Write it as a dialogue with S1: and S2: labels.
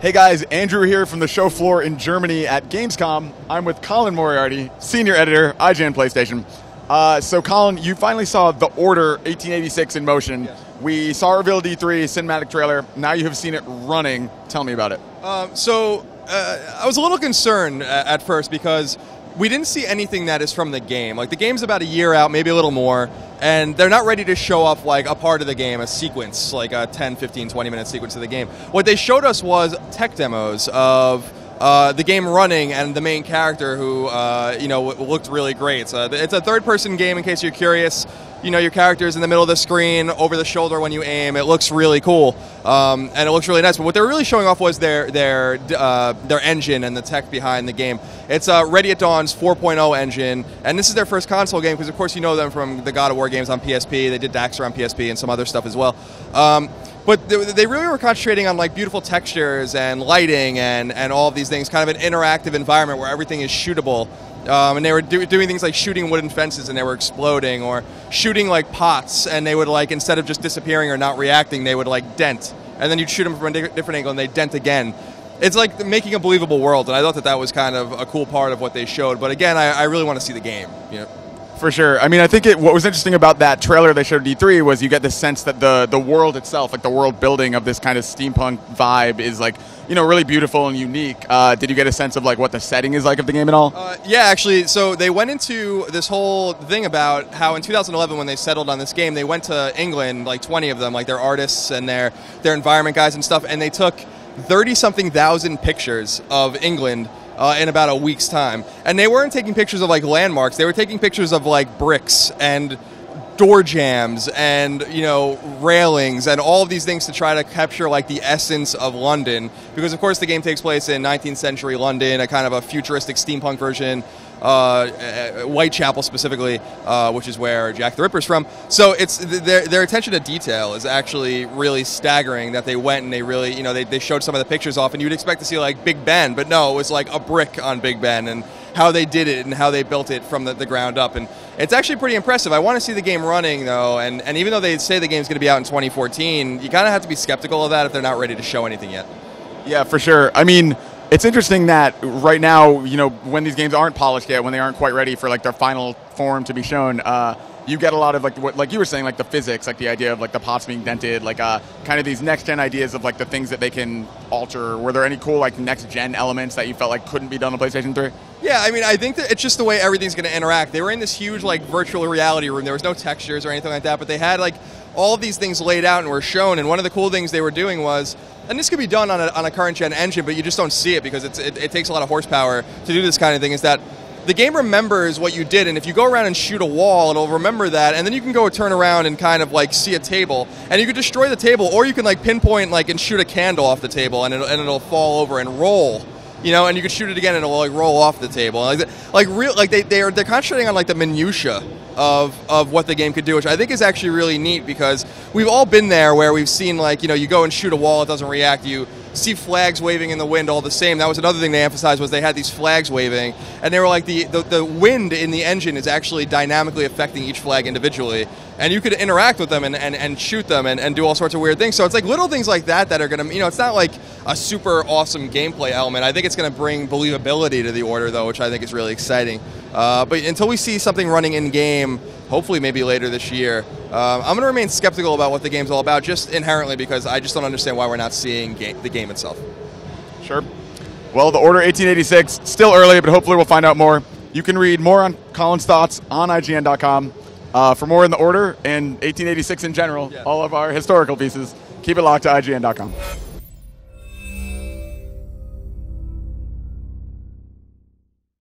S1: Hey guys, Andrew here from the show floor in Germany at Gamescom. I'm with Colin Moriarty, senior editor, IGN PlayStation. So Colin, you finally saw The Order 1886 in motion.
S2: Yes.
S1: We saw reveal D3 cinematic trailer. Now you have seen it running. Tell me about it.
S2: I was a little concerned at first because we didn't see anything that is from the game. Like, the game's about a year out, maybe a little more, and they're not ready to show off like a part of the game, a sequence, like a 10, 15, 20-minute sequence of the game. What they showed us was tech demos of the game running and the main character who, looked really great. So it's a third-person game, in case you're curious. You know, your character's in the middle of the screen, over the shoulder when you aim. It looks really cool, and it looks really nice. But what they're really showing off was their engine and the tech behind the game. It's Ready at Dawn's 4.0 engine, and this is their first console game because, of course, you know them from the God of War games on PSP. They did Daxter on PSP and some other stuff as well. But they really were concentrating on like beautiful textures and lighting and all of these things, kind of an interactive environment where everything is shootable. And they were doing things like shooting wooden fences and they were exploding, or shooting like pots and they would, like, instead of just disappearing or not reacting, they would like dent, and then you'd shoot them from a different angle and they'd dent again. It's like making a believable world, and I thought that was kind of a cool part of what they showed. But again, I really want to see the game. You know?
S1: For sure. I mean, I think what was interesting about that trailer they showed D3 was you get this sense that the world itself, like the world building of this kind of steampunk vibe, is like, you know, really beautiful and unique. Did you get a sense of like what the setting is like of the game at all?
S2: Yeah, actually. So they went into this whole thing about how in 2011, when they settled on this game, they went to England, like 20 of them, like their artists and their environment guys and stuff, and they took 30-something thousand pictures of England in about a week's time. And they weren't taking pictures of like landmarks, they were taking pictures of like bricks and door jams and, you know, railings and all of these things to try to capture like the essence of London, because of course the game takes place in 19th century London, a kind of a futuristic steampunk version, Whitechapel specifically, which is where Jack the Ripper's from. So it's their attention to detail is actually really staggering, that they went and they really, you know, they showed some of the pictures off, and you'd expect to see like Big Ben, but no, it was like a brick on Big Ben, and how they did it and how they built it from the ground up. And it's actually pretty impressive. I want to see the game running, though, and even though they say the game's going to be out in 2014, you kind of have to be skeptical of that if they're not ready to show anything yet. Yeah,
S1: for sure. I mean, it's interesting that right now, you know, when these games aren't polished yet, when they aren't quite ready for like their final form to be shown, you get a lot of like you were saying, like the physics, like the idea of like the pots being dented, like kind of these next gen ideas of like the things that they can alter. Were there any cool like next gen elements that you felt like couldn't be done on PlayStation 3?
S2: Yeah, I mean, I think that it's just the way everything's going to interact. They were in this huge like virtual reality room. There was no textures or anything like that, but they had like all of these things laid out and were shown. And one of the cool things they were doing was, and this could be done on a current gen engine, but you just don't see it because it takes a lot of horsepower to do this kind of thing, is that the game remembers what you did, and if you go around and shoot a wall, it'll remember that, and then you can go turn around and kind of like see a table, and you can destroy the table, or you can like pinpoint like and shoot a candle off the table, and it'll fall over and roll, you know, and you can shoot it again and it'll like roll off the table. They're concentrating on like the minutia of what the game could do, which I think is actually really neat, because we've all been there where we've seen, like, you know, you go and shoot a wall, it doesn't react, you see flags waving in the wind all the same. That was another thing they emphasized, was they had these flags waving, and they were like, the wind in the engine is actually dynamically affecting each flag individually, and you could interact with them and shoot them and do all sorts of weird things. So it's like little things like that are going to, you know, it's not like a super awesome gameplay element. I think it's going to bring believability to the Order, though, which I think is really exciting. But until we see something running in-game, hopefully maybe later this year, I'm going to remain skeptical about what the game's all about, just inherently because I just don't understand why we're not seeing the game itself.
S1: Sure. Well, The Order 1886, still early, but hopefully we'll find out more. You can read more on Colin's thoughts on IGN.com. For more in The Order and 1886 in general, all of our historical pieces, keep it locked to IGN.com.